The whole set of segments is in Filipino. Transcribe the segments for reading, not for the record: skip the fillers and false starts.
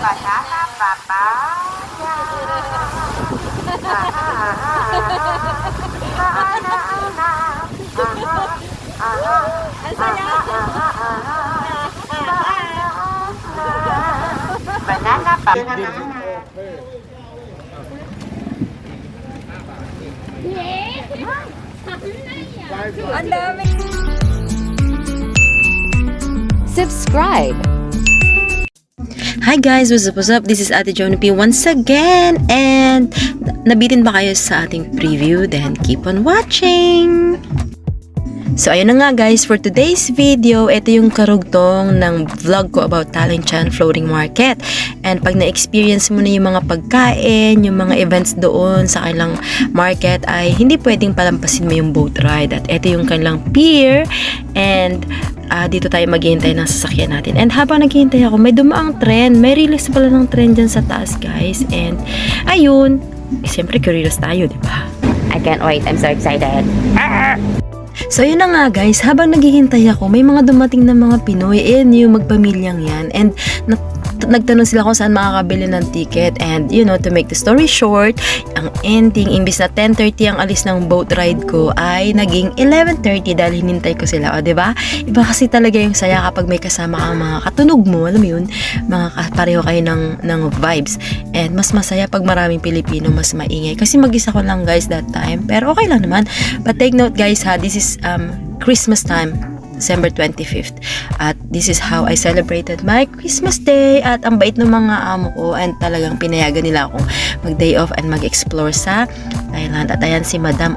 banana papaya. Ang saya. Banana papaya. Ang dami. Subscribe. Hi guys, what's up? This is Ate Jonah P once again, and nabitin ba kayo sa ating preview? Then keep on watching! So ayun na nga guys, for today's video, ito yung karugtong ng vlog ko about Thailand Floating Market. And pag na-experience mo na yung mga pagkain, yung mga events doon sa kanilang market, ay hindi pwedeng palampasin mo yung boat ride. At ito yung kanilang pier, and dito tayo maghihintay ng sasakyan natin. And habang naghihintay ako, may dumaang tren. May release pala ng tren dyan sa taas guys. And ayun, siyempre curious tayo, di ba? I can't wait. I'm so excited. So yun na nga guys, habang naghihintay ako, may mga dumating na mga Pinoy, yung magpamilyang yan, and nagtanong sila kung saan makakabili ng ticket. And you know, to make the story short, ang ending, imbis na 10:30 ang alis ng boat ride ko, ay naging 11:30 dahil hinintay ko sila. O diba? Iba kasi talaga yung saya kapag may kasama kang mga katunog mo, alam mo yun, mga pareho kayo ng vibes. And mas masaya pag maraming Pilipino, mas maingay. Kasi mag-isa ko lang guys that time, pero okay lang naman. But take note guys ha, this is Christmas time, December 25th. At this is how I celebrated my Christmas day. At ang bait ng mga amo ko, and talagang pinayagan nila akong mag-day off and mag-explore sa Thailand. At ayan si Madam,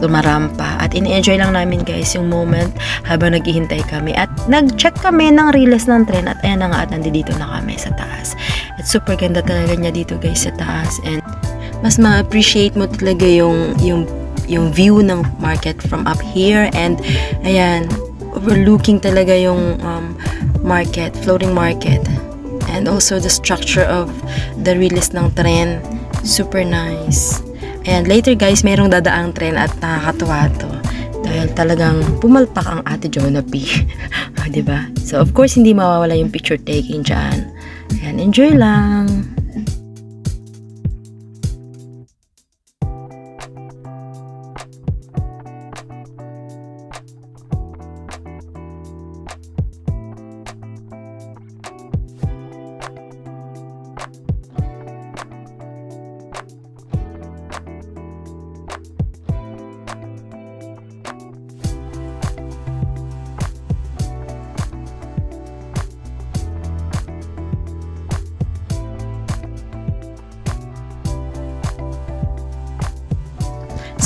lumarampa. At in-enjoy lang namin guys yung moment habang naghihintay kami. At nag-check kami ng release ng tren. At ayan na nga, at nandito na kami sa taas. At super ganda talaga niya dito guys sa taas. And mas ma-appreciate mo talaga yung view ng market from up here. And ayan, overlooking talaga yung market, floating market, and also the structure of the release ng tren, super nice. And later guys, mayroong dadaang tren at nakakatuwa to dahil talagang pumalpak ang Ate Jonah P. Diba? So of course hindi mawawala yung picture taking dyan. And enjoy lang.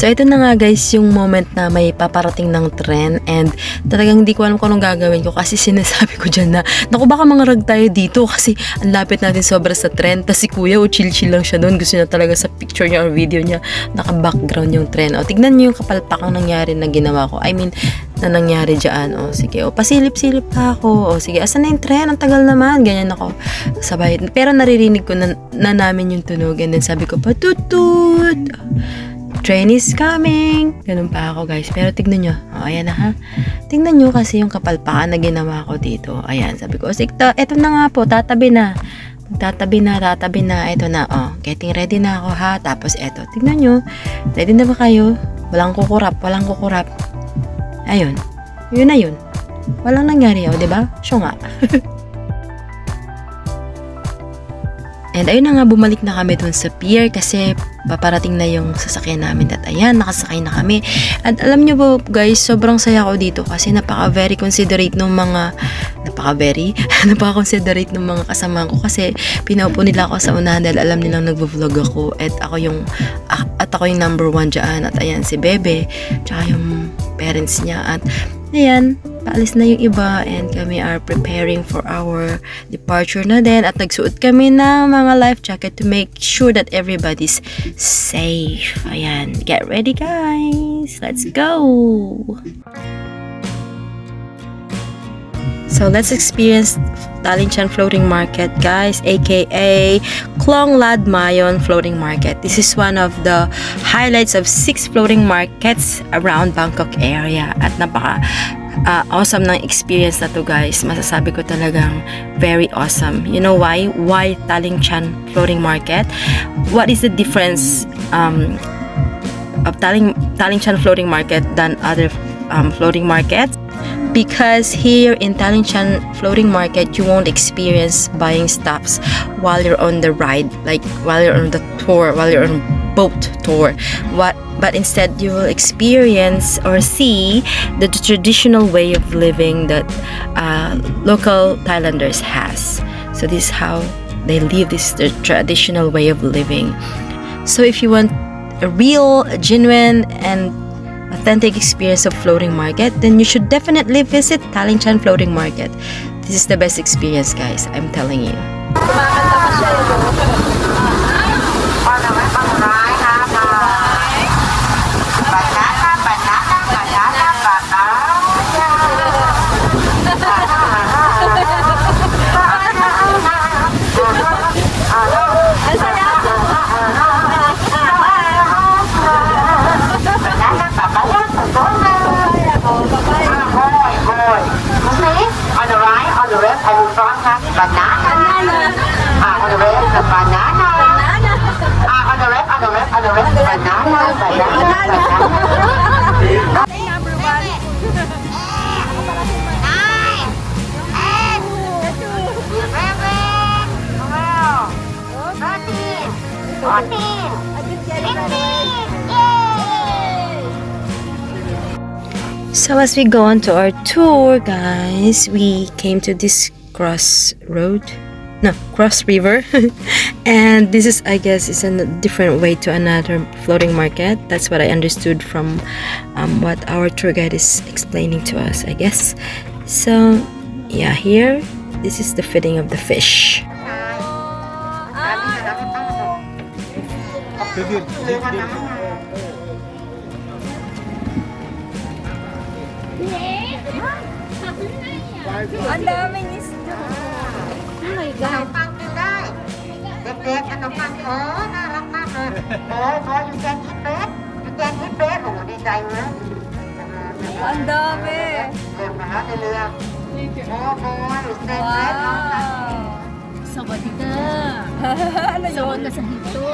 So ito na nga guys yung moment na may paparating ng tren, and talagang hindi ko alam kung anong gagawin ko kasi sinasabi ko dyan na naku baka mangarag tayo dito kasi ang lapit natin sobra sa tren. Tapos si kuya chill lang siya doon, gusto niya talaga sa picture niya or video niya naka-background yung tren. O tignan niyo yung kapalpakang nangyari na ginawa ko, I mean na nangyari dyan. O sige, pasilip-silip pa ako. O sige, asan na yung tren? Ang tagal naman. Ganyan ako sabay. Pero naririnig ko na namin yung tunog, and then sabi ko patutut, train is coming. Ganun pa ako guys. Pero tignan nyo. O, ayan na ha. Tignan nyo kasi yung kapalpakan na ginawa ko dito. Ayan. Sabi ko, eto na nga po. Tatabi na. Tatabi na. Eto na. O, getting ready na ako ha. Tapos eto. Tignan nyo. Ready na ba kayo? Walang kukurap. Ayun. Yun na yun. Walang nangyari. O, diba? Siya nga. And ayun na nga, bumalik na kami dun sa pier kasi paparating na yung sasakyan namin. At ayan, nakasakay na kami. At alam nyo ba guys, sobrang saya ko dito kasi napaka-very considerate ng mga napaka-considerate ng mga kasama ko kasi pinaupo nila ako sa unahan dahil alam nilang nagvo-vlog ako. At ako yung number 1 dyan. At ayan, si Bebe, tsaka yung parents niya. At ayan, paalis na yung iba, and kami are preparing for our departure na din. At nagsuot kami ng mga life jacket to make sure that everybody's safe. Ayan, get ready guys, let's go! So let's experience Thailand Floating Market guys, aka Klong Lad Mayon Floating Market. This is one of the highlights of 6 floating markets around Bangkok area, at napaka awesome ng experience na to, guys. Masasabi ko talagang very awesome. You know why? Why Talinchan Floating Market? What is the difference of Talinchan Floating Market than other floating markets? Because here in Talinchan Floating Market, you won't experience buying stuffs while you're on the ride, like while you're on the tour, while you're on boat tour. But instead you will experience or see the traditional way of living that local Thailanders has. So this is how they live, this the traditional way of living. So if you want a real, genuine, and authentic experience of floating market, then you should definitely visit Talinchan Floating Market. This is the best experience, guys, I'm telling you. So as we go on to our tour, guys, we came to this cross river and this is, I guess, is a different way to another floating market. That's what I understood from what our tour guide is explaining to us, I guess. So yeah, here this is the feeding of the fish. Ang daming isda. Oh my ขน God. มปังกินได้ เด็กๆขนมปังโอ้น่ารักมากเลยโอ้ยูแกนคิดเป๊ะยูแกนคิดเป๊ะโอ้ดีใจเลย Ang dami. เดินมาในเรือโอ้ยูแกนเป๊ะน้องกัน Wow. สวัสดีค่ะ Ano สวัส yun? ดีsa hito.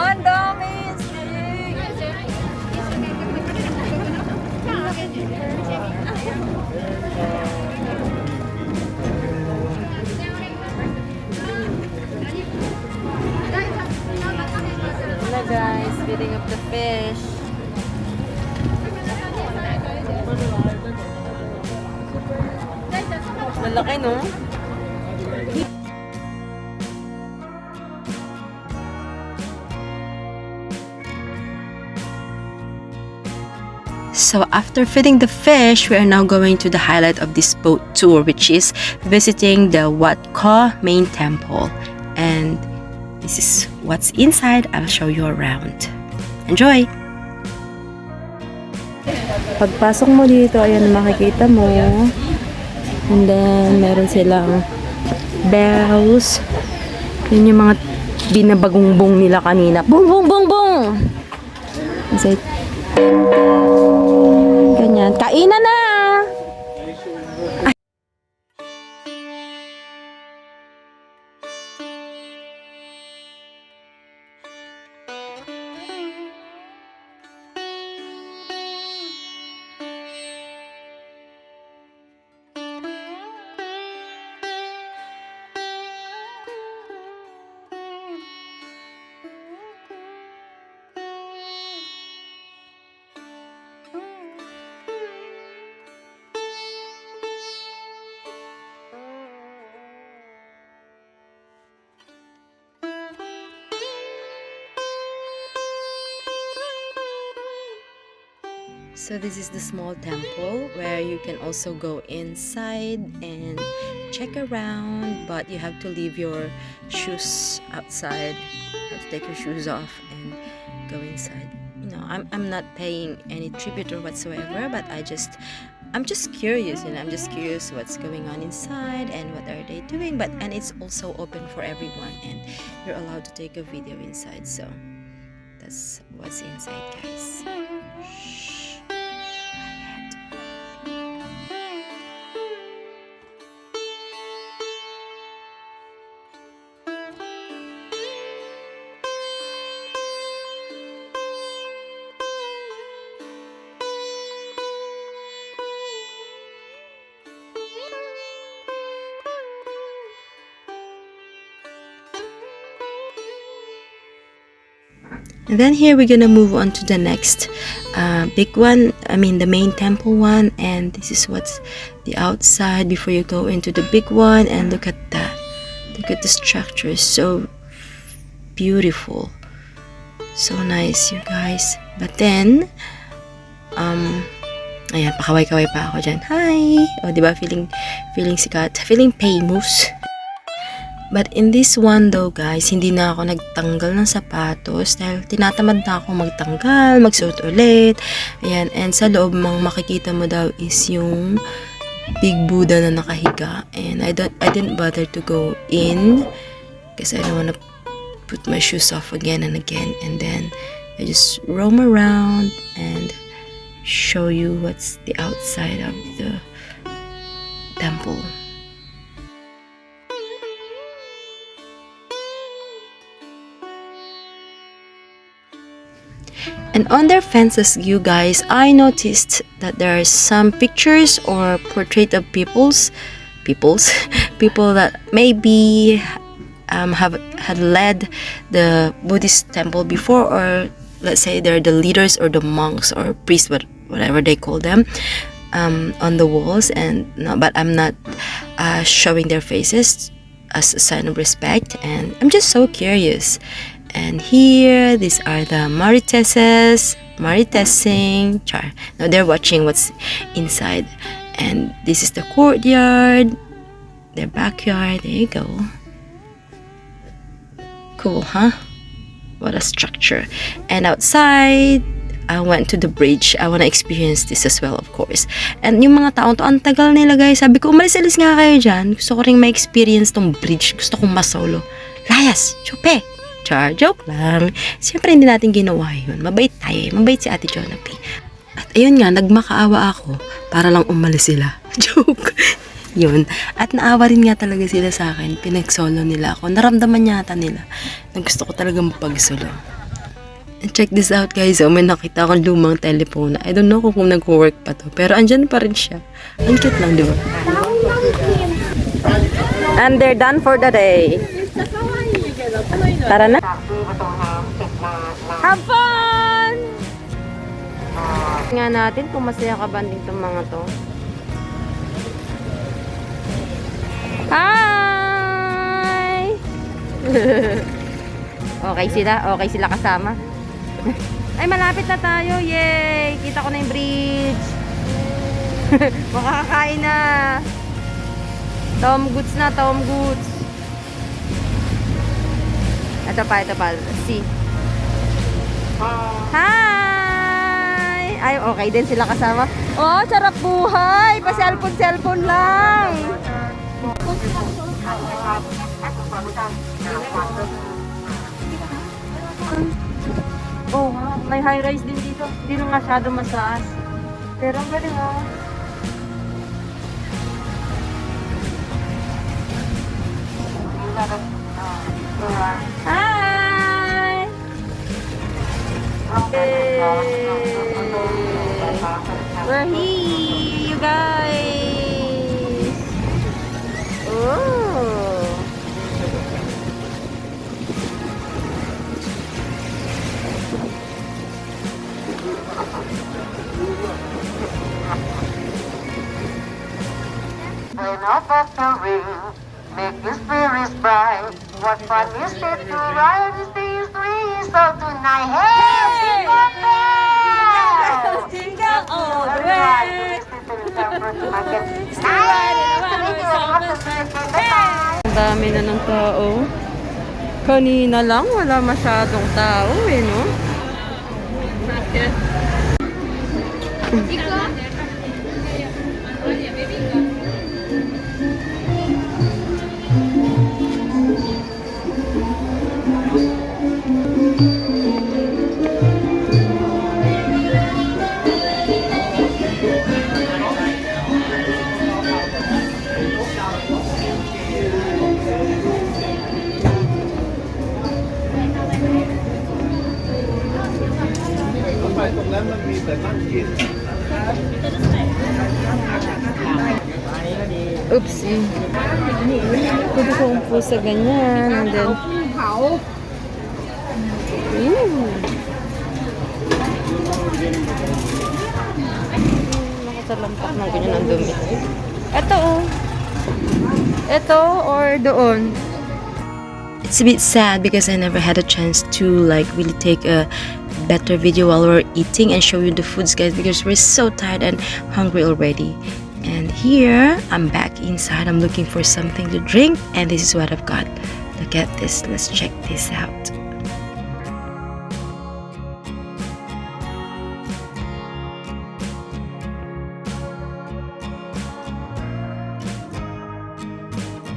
Ang dami stick. Hello guys, feeding up the fish. Malaki, no? So after feeding the fish, we are now going to the highlight of this boat tour, which is visiting the Wat Ko main temple. And this is what's inside. I'll show you around. Enjoy! Pagpasok mo dito, ayan makikita mo. And then, meron silang bells. Yun yung mga binabagungbong nila kanina. Bung, bung, bung, bung! Kasi, ganyan. Kainan na! So this is the small temple where you can also go inside and check around, but you have to leave your shoes outside. You have to take your shoes off and go inside. You know, I'm not paying any tribute or whatsoever, but I'm just curious, you know, I'm just curious what's going on inside and what are they doing. And it's also open for everyone and you're allowed to take a video inside. So that's what's inside, guys. Shh. And then here we're gonna move on to the next big one. I mean the main temple one. And this is what's the outside before you go into the big one. And look at that. Look at the structure. So beautiful. So nice, you guys. But then, ayan, pakaway-kaway pa ako dyan. Hi! O, diba? Feeling sikat. Feeling famous. But in this one though, guys, hindi na ako nagtanggal ng sapatos dahil tinatamad na ako magtanggal, magsuot ulit. Ayan, and sa loob mang makikita mo daw is yung big Buddha na nakahiga. And I didn't bother to go in because I don't wanna put my shoes off again and again. And then I just roam around and show you what's the outside of the temple. And on their fences, you guys, I noticed that there are some pictures or portrait of people that maybe had led the Buddhist temple before, or let's say they're the leaders or the monks or priests, whatever they call them, on the walls. And no, but I'm not showing their faces as a sign of respect, and I'm just so curious. And here, these are the Maritessing. Now they're watching what's inside. And this is the courtyard, their backyard. There you go. Cool, huh? What a structure. And outside, I went to the bridge. I want to experience this as well, of course. And yung mga taong to, ang tagal nila, guys. Sabi ko, umalis-alis nga kayo dyan. Gusto ko rin ma-experience tong bridge. Gusto kong masolo. Layas, chupe. Char, joke lang. Siyempre, hindi natin ginawa yun. Mabait tayo. Mabait si Ate Jonapi. At ayun nga, nagmakaawa ako para lang umalis sila. Joke. Yun. At naawa rin nga talaga sila sa akin. Pinagsolo nila ako. Naramdaman yata nila na gusto ko talaga mapagsolo. And check this out, guys. Oh, may nakita akong lumang telephone. I don't know kung nag-work pa to. Pero andyan pa rin siya. Ang cute lang, di ba? And they're done for the day. Tara na. Have fun! Nga natin kung masaya ka banding itong mga to. Hi! Okay sila kasama. Ay, malapit na tayo. Yay! Kita ko na yung bridge. Makakakain na. Tom Goods na, Tom Goods. Ito pa. See. Hi! Ay, okay din sila kasama. Oh, sarap buhay. Pa-cellphone lang. Oh, may high-rise din dito. Hindi na masyado mataas. Pero ang galing, oh. Hi! Hey. We're here, you guys. Oh. When up of the ring, make your spirits bright. What fun is it to ride these trees so tonight? Hey, Jingle all the way. Ang dami na ng tao. Kanina lang, wala masyadong tao eh, no? Oopsie. Pwede ko umpo sa ganyan. And then, Nakasalampak ng ganyan ang dumi. Ito oh. Ito or doon? It's a bit sad because I never had a chance to like really take a better video while we're eating and show you the foods, guys, because we're so tired and hungry already. And here I'm back inside. I'm looking for something to drink, and this is what I've got. Look at this. Let's check this out.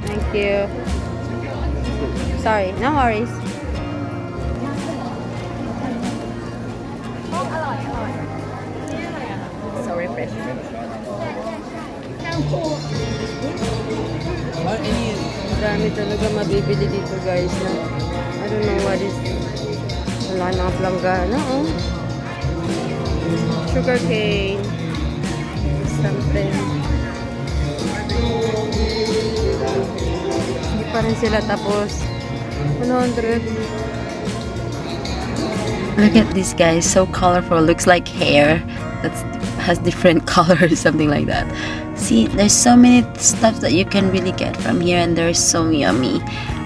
Thank you. Sorry, no worries. So refreshing. Marami talaga mabibili dito, guys, na I don't know what is. Wala na ang planggana, oh. Sugar cane. Something. Hindi pa rin sila tapos. 100. Look at this, guys, so colorful. Looks like hair that has different colors, something like that. See, there's so many stuff that you can really get from here, and they're so yummy.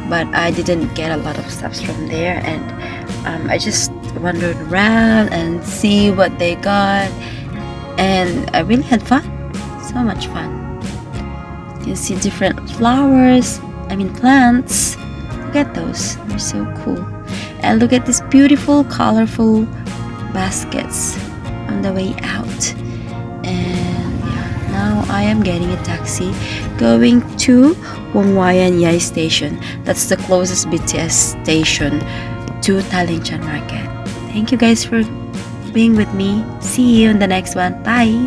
But I didn't get a lot of stuff from there, and I just wandered around and see what they got, and I really had fun. So much fun. You can see different flowers, plants. Look at those, they're so cool. And look at these beautiful colorful baskets on the way out. And yeah, now I am getting a taxi going to Wangwayan Yai station. That's the closest BTS station to Thailanders Market. Thank you guys for being with me. See you in the next one. Bye.